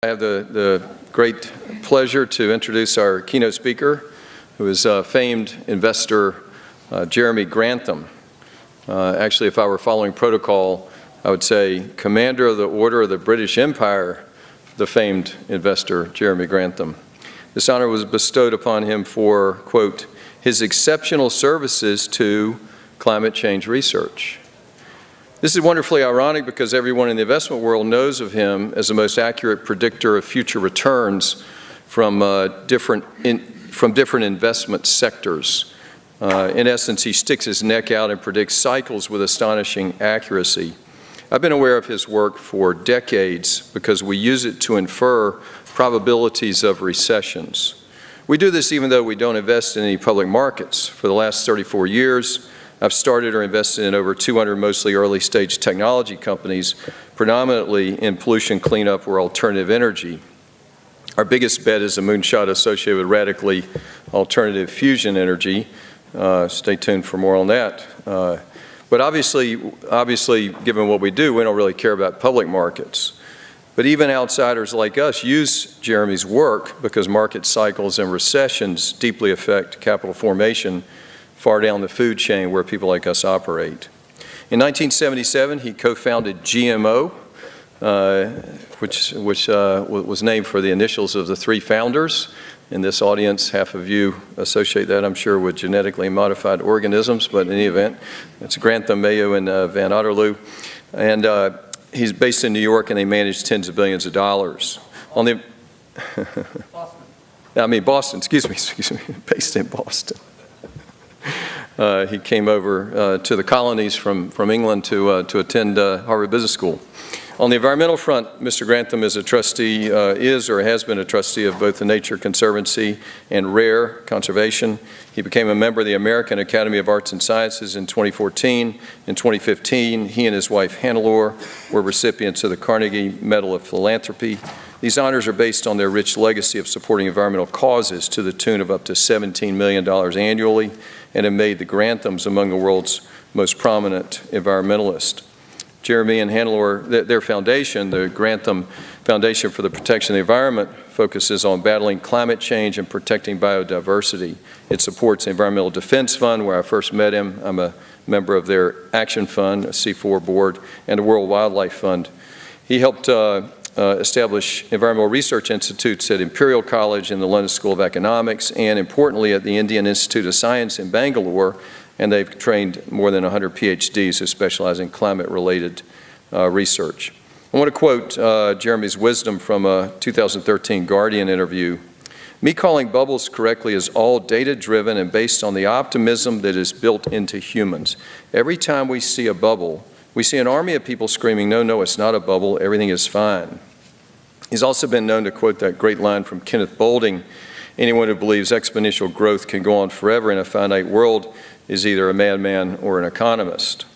I have the great pleasure to introduce our keynote speaker, who is famed investor Jeremy Grantham. Actually, if I were following protocol, I would say Commander of the Order of the British Empire, the famed investor Jeremy Grantham. This honor was bestowed upon him for, quote, his exceptional services to climate change research. This is wonderfully ironic because everyone in the investment world knows of him as the most accurate predictor of future returns from different investment sectors. In essence, he sticks his neck out and predicts cycles with astonishing accuracy. I've been aware of his work for decades because we use it to infer probabilities of recessions. We do this even though we don't invest in any public markets. For the last 34 years, I've started or invested in over 200 mostly early-stage technology companies, predominantly in pollution cleanup or alternative energy. Our biggest bet is a moonshot associated with radically alternative fusion energy. Stay tuned for more on that. But obviously, given what we do, we don't really care about public markets. But even outsiders like us use Jeremy's work because market cycles and recessions deeply affect capital formation far down the food chain where people like us operate. In 1977, he co-founded GMO, which was named for the initials of the three founders. In this audience, half of you associate that, I'm sure, with genetically modified organisms, but in any event, it's Grantham, Mayo, and Van Otterloo. And he's based in New York, and they manage tens of billions of dollars. On the Boston, excuse me, based in Boston. He came over to the colonies from England to attend Harvard Business School. On the environmental front, Mr. Grantham is a trustee, is or has been a trustee of both the Nature Conservancy and Rare Conservation. He became a member of the American Academy of Arts and Sciences in 2014. In 2015, he and his wife Hannelore were recipients of the Carnegie Medal of Philanthropy. These honors are based on their rich legacy of supporting environmental causes to the tune of up to $17 million annually, and have made the Granthams among the world's most prominent environmentalists. Jeremy and Hannelore, their foundation, the Grantham Foundation for the Protection of the Environment, focuses on battling climate change and protecting biodiversity. It supports the Environmental Defense Fund, where I first met him. I'm a member of their Action Fund, a C4 board, and the World Wildlife Fund. He helped establish environmental research institutes at Imperial College and the London School of Economics, and importantly at the Indian Institute of Science in Bangalore, and they've trained more than 100 PhDs who specialize in climate-related research. I want to quote Jeremy's wisdom from a 2013 Guardian interview. Me calling bubbles correctly is all data-driven and based on the optimism that is built into humans. Every time we see a bubble, we see an army of people screaming, no, no, it's not a bubble, everything is fine. He's also been known to quote that great line from Kenneth Boulding, anyone who believes exponential growth can go on forever in a finite world is either a madman or an economist.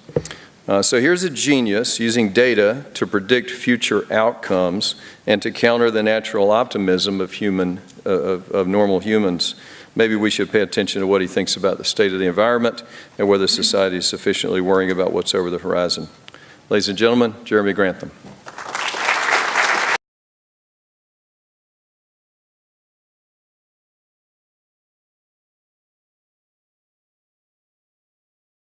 So here's a genius using data to predict future outcomes and to counter the natural optimism of normal humans. Maybe we should pay attention to what he thinks about the state of the environment and whether society is sufficiently worrying about what's over the horizon. Ladies and gentlemen, Jeremy Grantham.